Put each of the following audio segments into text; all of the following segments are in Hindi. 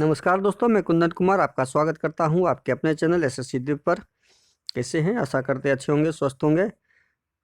नमस्कार दोस्तों, मैं कुंदन कुमार आपका स्वागत करता हूं आपके अपने चैनल एसएससी द्वीप पर। कैसे हैं? आशा करते अच्छे होंगे, स्वस्थ होंगे।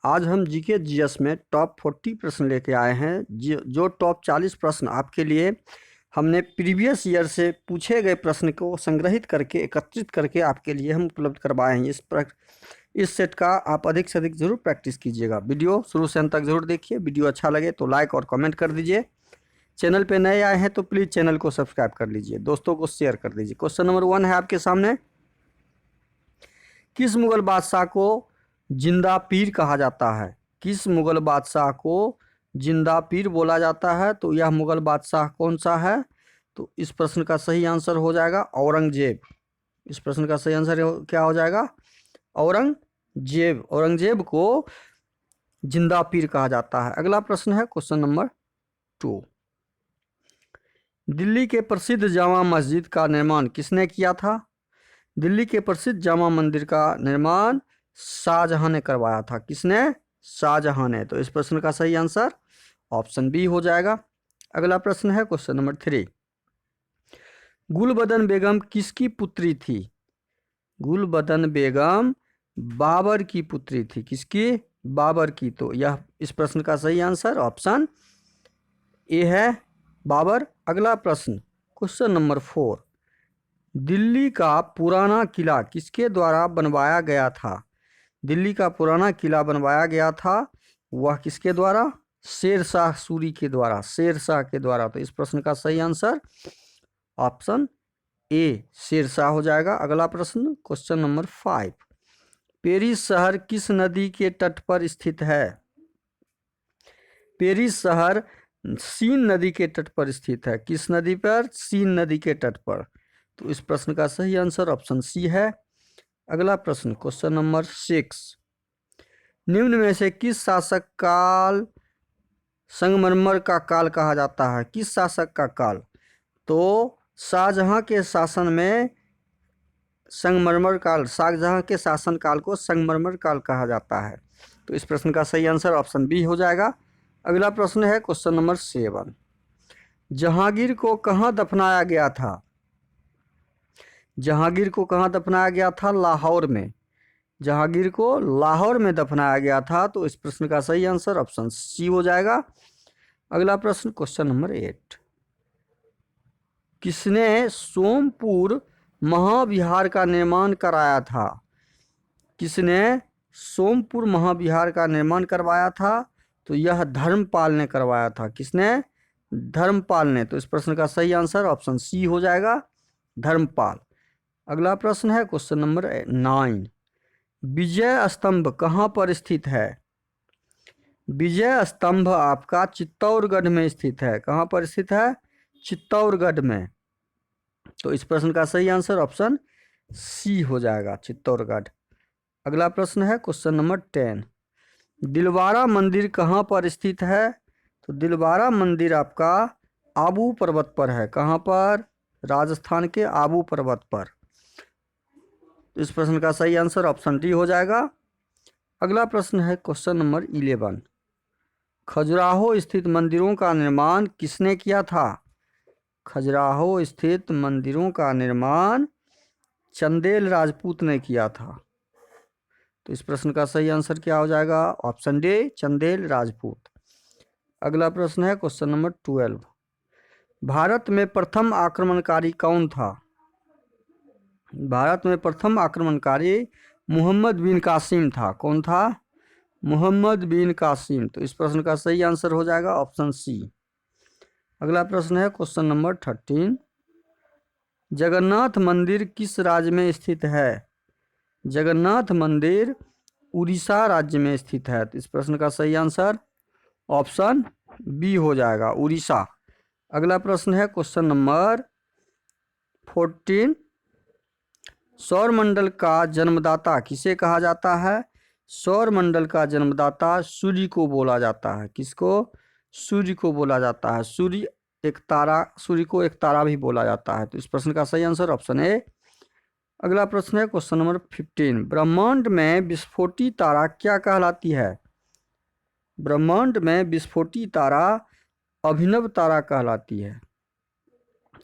आज हम जीके जीएस में टॉप 40 प्रश्न लेके आए हैं। जो टॉप 40 प्रश्न आपके लिए हमने प्रीवियस ईयर से पूछे गए प्रश्न को संग्रहित करके एकत्रित करके आपके लिए हम उपलब्ध करवाए हैं। इस सेट का आप अधिक से अधिक जरूर प्रैक्टिस कीजिएगा। वीडियो शुरू से अंत तक जरूर देखिए। वीडियो अच्छा लगे तो लाइक और कमेंट कर दीजिए। चैनल पे नए आए हैं तो प्लीज़ चैनल को सब्सक्राइब कर लीजिए, दोस्तों को शेयर कर दीजिए। क्वेश्चन नंबर 1 है आपके सामने। किस मुगल बादशाह को जिंदा पीर कहा जाता है? किस मुगल बादशाह को जिंदा पीर बोला जाता है? तो यह मुगल बादशाह कौन सा है? तो इस प्रश्न का सही आंसर हो जाएगा औरंगजेब। इस प्रश्न का सही आंसर क्या हो जाएगा? औरंगजेब। औरंगजेब को जिंदा पीर कहा जाता है। अगला प्रश्न है क्वेश्चन नंबर 2। दिल्ली के प्रसिद्ध जामा मस्जिद का निर्माण किसने किया था? दिल्ली के प्रसिद्ध जामा मंदिर का निर्माण शाहजहां ने करवाया था। किसने? शाहजहां ने। तो इस प्रश्न का सही आंसर ऑप्शन बी हो जाएगा। अगला प्रश्न है क्वेश्चन नंबर 3। गुलबदन बेगम किसकी पुत्री थी? गुलबदन बेगम बाबर की पुत्री थी। किसकी? बाबर की। तो यह इस प्रश्न का सही आंसर ऑप्शन ए है, बाबर। अगला प्रश्न क्वेश्चन नंबर 4। दिल्ली का पुराना किला किसके द्वारा बनवाया गया था? दिल्ली का पुराना किला बनवाया गया था, वह किसके द्वारा? शेरशाह सूरी के द्वारा। शेरशाह के द्वारा। तो इस प्रश्न का सही आंसर ऑप्शन ए शेरशाह हो जाएगा। अगला प्रश्न क्वेश्चन नंबर 5। पेरिस शहर किस नदी के तट पर स्थित है? पेरिस शहर सीन नदी के तट पर स्थित है। किस नदी पर? सीन नदी के तट पर। तो इस प्रश्न का सही आंसर ऑप्शन सी है। अगला प्रश्न क्वेश्चन नंबर 6। निम्न में से किस शासक काल संगमरमर का काल कहा जाता है? किस शासक का काल? तो शाहजहां के शासन में संगमरमर काल, शाहजहां के शासन काल को संगमरमर काल कहा जाता है। तो इस प्रश्न का सही आंसर ऑप्शन बी हो जाएगा। अगला प्रश्न है क्वेश्चन नंबर 7। जहांगीर को कहाँ दफनाया गया था? जहांगीर को कहाँ दफनाया गया था? लाहौर में। जहांगीर को लाहौर में दफनाया गया था। तो इस प्रश्न का सही आंसर ऑप्शन सी हो जाएगा। अगला प्रश्न क्वेश्चन नंबर 8। किसने सोमपुर महाविहार का निर्माण कराया था? किसने सोमपुर महाविहार का निर्माण करवाया था? तो यह धर्मपाल ने करवाया था। किसने? धर्मपाल ने। तो इस प्रश्न का सही आंसर ऑप्शन सी हो जाएगा, धर्मपाल। अगला प्रश्न है क्वेश्चन नंबर 9। विजय स्तंभ कहाँ पर स्थित है? विजय स्तंभ आपका चित्तौड़गढ़ में स्थित है। कहाँ पर स्थित है? चित्तौड़गढ़ में। तो इस प्रश्न का सही आंसर ऑप्शन सी हो जाएगा, चित्तौड़गढ़। अगला प्रश्न है क्वेश्चन नंबर 10। दिलवारा मंदिर कहाँ पर स्थित है? तो दिलवारा मंदिर आपका आबू पर्वत पर है। कहाँ पर? राजस्थान के आबू पर्वत पर। इस प्रश्न का सही आंसर ऑप्शन डी हो जाएगा। अगला प्रश्न है क्वेश्चन नंबर 11। खजुराहो स्थित मंदिरों का निर्माण किसने किया था? खजुराहो स्थित मंदिरों का निर्माण चंदेल राजपूत ने किया था। तो इस प्रश्न का सही आंसर क्या हो जाएगा? Option D, Chandel Rajput. अगला प्रश्न है क्वेश्चन नंबर 12। भारत में प्रथम आक्रमणकारी कौन था? भारत में प्रथम आक्रमणकारी मोहम्मद बिन कासिम था। कौन था? मोहम्मद बिन कासिम। तो इस प्रश्न का सही आंसर हो जाएगा ऑप्शन सी। अगला प्रश्न है क्वेश्चन नंबर 13। जगन्नाथ मंदिर किस राज्य में स्थित है? जगन्नाथ मंदिर उड़ीसा राज्य में स्थित है। तो इस प्रश्न का सही आंसर ऑप्शन बी हो जाएगा, उड़ीसा। अगला प्रश्न है क्वेश्चन नंबर 14। सौरमंडल का जन्मदाता किसे कहा जाता है? सौरमंडल का जन्मदाता सूर्य को बोला जाता है। किसको? सूर्य को बोला जाता है। सूर्य को एक तारा भी बोला जाता है। तो इस प्रश्न का सही आंसर ऑप्शन ए। अगला प्रश्न है क्वेश्चन नंबर 15। ब्रह्मांड में विस्फोटी तारा क्या कहलाती है? ब्रह्मांड में विस्फोटी तारा अभिनव तारा कहलाती है।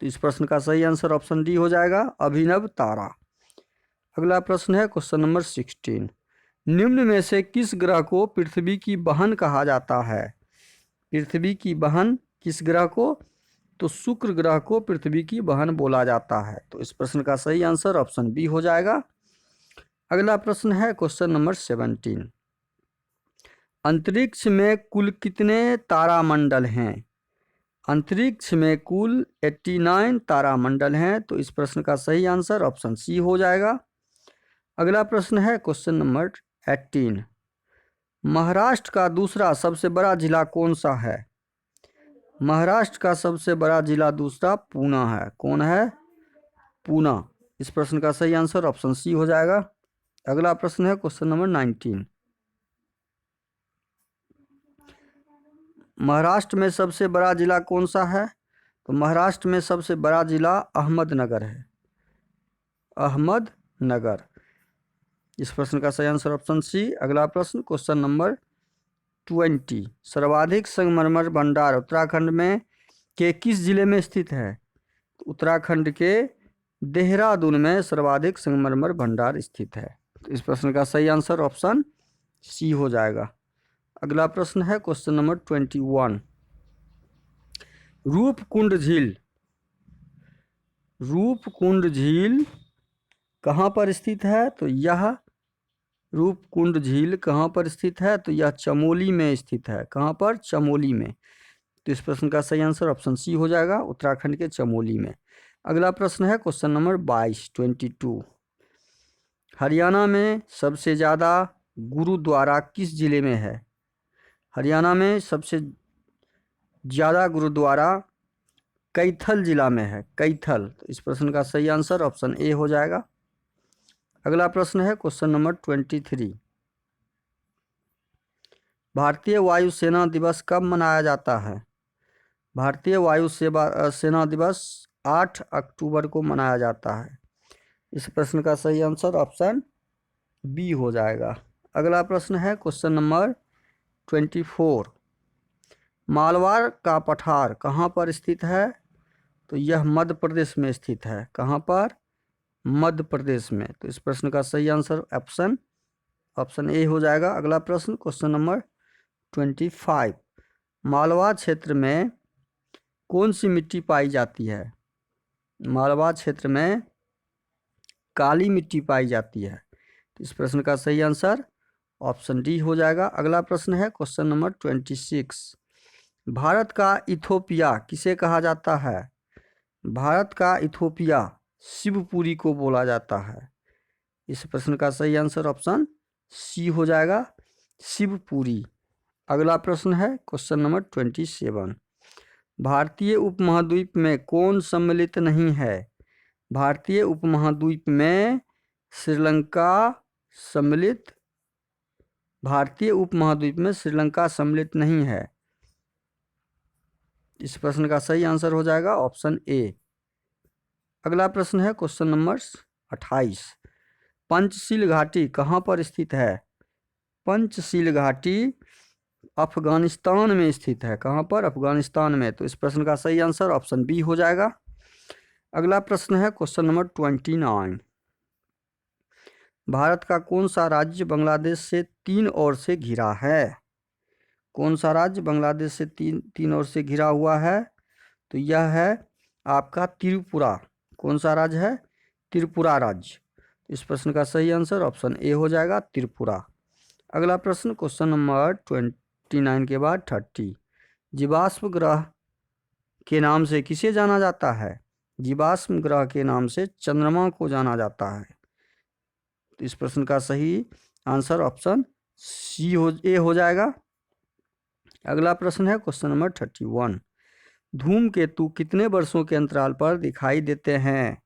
तो इस प्रश्न का सही आंसर ऑप्शन डी हो जाएगा, अभिनव तारा। अगला प्रश्न है क्वेश्चन नंबर 16। निम्न में से किस ग्रह को पृथ्वी की बहन कहा जाता है? पृथ्वी की बहन किस ग्रह को? तो शुक्र ग्रह को पृथ्वी की बहन बोला जाता है। तो इस प्रश्न का सही आंसर ऑप्शन बी हो जाएगा। अगला प्रश्न है क्वेश्चन नंबर 17। अंतरिक्ष में कुल कितने तारामंडल हैं? अंतरिक्ष में कुल 89 तारामंडल हैं। तो इस प्रश्न का सही आंसर ऑप्शन सी हो जाएगा। अगला प्रश्न है क्वेश्चन नंबर 18। महाराष्ट्र का दूसरा सबसे बड़ा जिला कौन सा है? महाराष्ट्र का सबसे बड़ा जिला दूसरा पूना है। कौन है? पूना। इस प्रश्न का सही आंसर ऑप्शन सी हो जाएगा। अगला प्रश्न है क्वेश्चन नंबर 19। महाराष्ट्र में सबसे बड़ा जिला कौन सा है? तो महाराष्ट्र में सबसे बड़ा जिला अहमदनगर है। अहमदनगर। इस प्रश्न का सही आंसर ऑप्शन सी। अगला प्रश्न क्वेश्चन नंबर 20। सर्वाधिक संगमरमर भंडार उत्तराखंड में के किस जिले में स्थित है? उत्तराखंड के देहरादून में सर्वाधिक संगमरमर भंडार स्थित है। तो इस प्रश्न का सही आंसर ऑप्शन सी हो जाएगा। अगला प्रश्न है क्वेश्चन नंबर 21। रूपकुंड झील। रूपकुंड झील कहाँ पर स्थित है? तो यह रूपकुंड झील कहाँ पर स्थित है? तो यह चमोली में स्थित है। कहाँ पर? चमोली में। तो इस प्रश्न का सही आंसर ऑप्शन सी हो जाएगा, उत्तराखंड के चमोली में। अगला प्रश्न है क्वेश्चन नंबर 22। हरियाणा में सबसे ज़्यादा गुरुद्वारा किस जिले में है? हरियाणा में सबसे ज़्यादा गुरुद्वारा कैथल जिला में है। कैथल। तो इस प्रश्न का सही आंसर ऑप्शन ए हो जाएगा। अगला प्रश्न है क्वेश्चन नंबर 23। भारतीय वायुसेना दिवस कब मनाया जाता है? भारतीय वायु सेना दिवस 8 अक्टूबर को मनाया जाता है। इस प्रश्न का सही आंसर ऑप्शन बी हो जाएगा। अगला प्रश्न है क्वेश्चन नंबर 24। मालवार का पठार कहाँ पर स्थित है? तो यह मध्य प्रदेश में स्थित है। कहाँ पर? मध्य प्रदेश में। तो इस प्रश्न का सही आंसर ऑप्शन ए हो जाएगा। अगला प्रश्न क्वेश्चन नंबर 25। मालवा क्षेत्र में कौन सी मिट्टी पाई जाती है? मालवा क्षेत्र में काली मिट्टी पाई जाती है। तो इस प्रश्न का सही आंसर ऑप्शन डी हो जाएगा। अगला प्रश्न है क्वेश्चन नंबर 26। भारत का इथोपिया किसे कहा जाता है? भारत का इथोपिया शिवपुरी को बोला जाता है। इस प्रश्न का सही आंसर ऑप्शन सी हो जाएगा, शिवपुरी। अगला प्रश्न है क्वेश्चन नंबर 27। भारतीय उपमहाद्वीप में कौन सम्मिलित नहीं है? भारतीय उपमहाद्वीप में श्रीलंका सम्मिलित भारतीय उपमहाद्वीप में श्रीलंका सम्मिलित नहीं है। इस प्रश्न का सही आंसर हो जाएगा ऑप्शन ए। अगला प्रश्न है क्वेश्चन नंबर 28। पंचशील घाटी कहाँ पर स्थित है? पंचशील घाटी अफगानिस्तान में स्थित है। कहाँ पर? अफगानिस्तान में। तो इस प्रश्न का सही आंसर ऑप्शन बी हो जाएगा। अगला प्रश्न है क्वेश्चन नंबर 29। भारत का कौन सा राज्य बांग्लादेश से 3 ओर से घिरा है? कौन सा राज्य बांग्लादेश से तीन ओर से घिरा हुआ है? तो यह है आपका त्रिपुरा। कौन सा राज्य है? त्रिपुरा राज्य। इस प्रश्न का सही आंसर ऑप्शन ए हो जाएगा, त्रिपुरा। अगला प्रश्न क्वेश्चन नंबर 29 के बाद 30। जीवाश्म ग्रह के नाम से किसे जाना जाता है? जीवाश्म ग्रह के नाम से चंद्रमा को जाना जाता है। तो इस प्रश्न का सही आंसर ऑप्शन ए हो जाएगा। अगला प्रश्न है क्वेश्चन नंबर 31। धूमकेतु कितने वर्षों के अंतराल पर दिखाई देते हैं?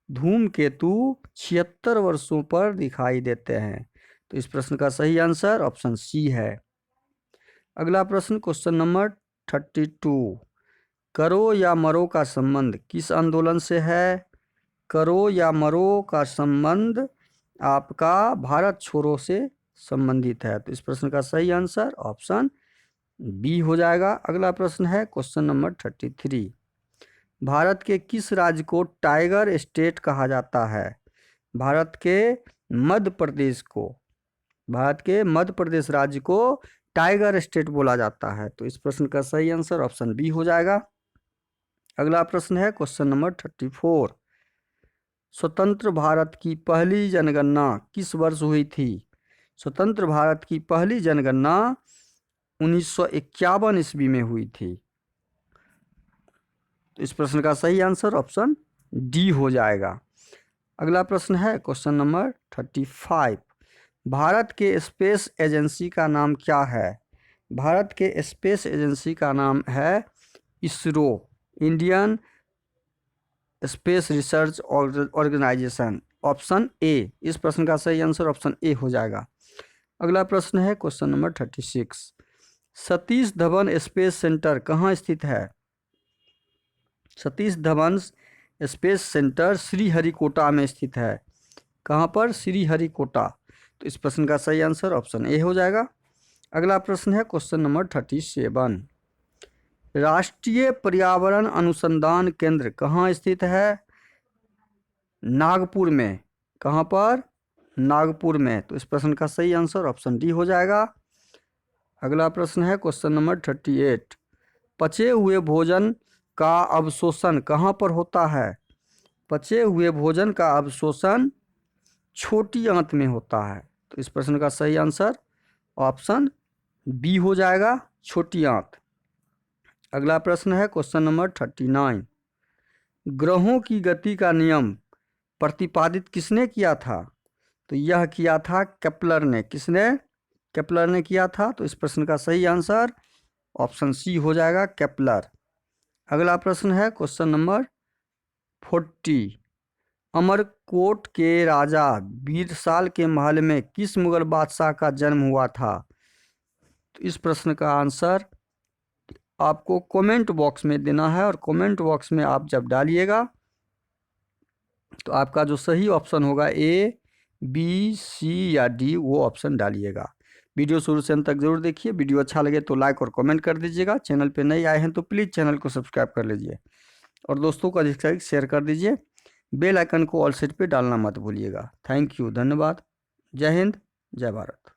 धूमकेतु 76 वर्षों पर दिखाई देते हैं। तो इस प्रश्न का सही आंसर ऑप्शन सी है। अगला प्रश्न क्वेश्चन नंबर 32। करो या मरो का संबंध किस आंदोलन से है? करो या मरो का संबंध आपका भारत छोड़ो से संबंधित है। तो इस प्रश्न का सही आंसर ऑप्शन बी हो जाएगा। अगला प्रश्न है क्वेश्चन नंबर 33। भारत के किस राज्य को टाइगर स्टेट कहा जाता है? भारत के मध्य प्रदेश को, भारत के मध्य प्रदेश राज्य को टाइगर स्टेट बोला जाता है। तो इस प्रश्न का सही आंसर ऑप्शन बी हो जाएगा। अगला प्रश्न है क्वेश्चन नंबर 34। स्वतंत्र भारत की पहली जनगणना किस वर्ष हुई थी? स्वतंत्र भारत की पहली जनगणना 1951 ईस्वी में हुई थी। तो इस प्रश्न का सही आंसर ऑप्शन डी हो जाएगा। अगला प्रश्न है क्वेश्चन नंबर 35। भारत के स्पेस एजेंसी का नाम क्या है? भारत के स्पेस एजेंसी का नाम है ISRO, Indian Space Research Organisation. Option A, इस प्रश्न का सही आंसर ऑप्शन ए हो जाएगा। अगला प्रश्न है question number 36। Satish Dhawan space centre कहाँ स्थित है? सतीश धवन स्पेस सेंटर श्रीहरिकोटा में स्थित है। कहाँ पर? श्रीहरिकोटा। तो इस प्रश्न का सही आंसर ऑप्शन ए हो जाएगा। अगला प्रश्न है क्वेश्चन नंबर 37। राष्ट्रीय पर्यावरण अनुसंधान केंद्र कहाँ स्थित है? नागपुर में। कहाँ पर? नागपुर में। तो इस प्रश्न का सही आंसर ऑप्शन डी हो जाएगा। अगला प्रश्न है क्वेश्चन नंबर 38। पचे हुए भोजन का अवशोषण कहाँ पर होता है? पचे हुए भोजन का अवशोषण छोटी आंत में होता है। तो इस प्रश्न का सही आंसर ऑप्शन बी हो जाएगा, छोटी आंत। अगला प्रश्न है क्वेश्चन नंबर 39। ग्रहों की गति का नियम प्रतिपादित किसने किया था? तो यह किया था केपलर ने। किसने? केपलर ने किया था। तो इस प्रश्न का सही आंसर ऑप्शन सी हो जाएगा, केपलर। अगला प्रश्न है क्वेश्चन नंबर 40। अमरकोट के राजा बीरसाल के महल में किस मुगल बादशाह का जन्म हुआ था? तो इस प्रश्न का आंसर आपको कमेंट बॉक्स में देना है, और कमेंट बॉक्स में आप जब डालिएगा तो आपका जो सही ऑप्शन होगा ए, बी, सी या डी, वो ऑप्शन डालिएगा। वीडियो शुरू से अंत तक जरूर देखिए। वीडियो अच्छा लगे तो लाइक और कमेंट कर दीजिएगा। चैनल पे नए आए हैं तो प्लीज़ चैनल को सब्सक्राइब कर लीजिए, और दोस्तों को अधिक से अधिक शेयर कर दीजिए। बेल आइकन को ऑल सेट पे डालना मत भूलिएगा। थैंक यू, धन्यवाद। जय हिंद, जय भारत।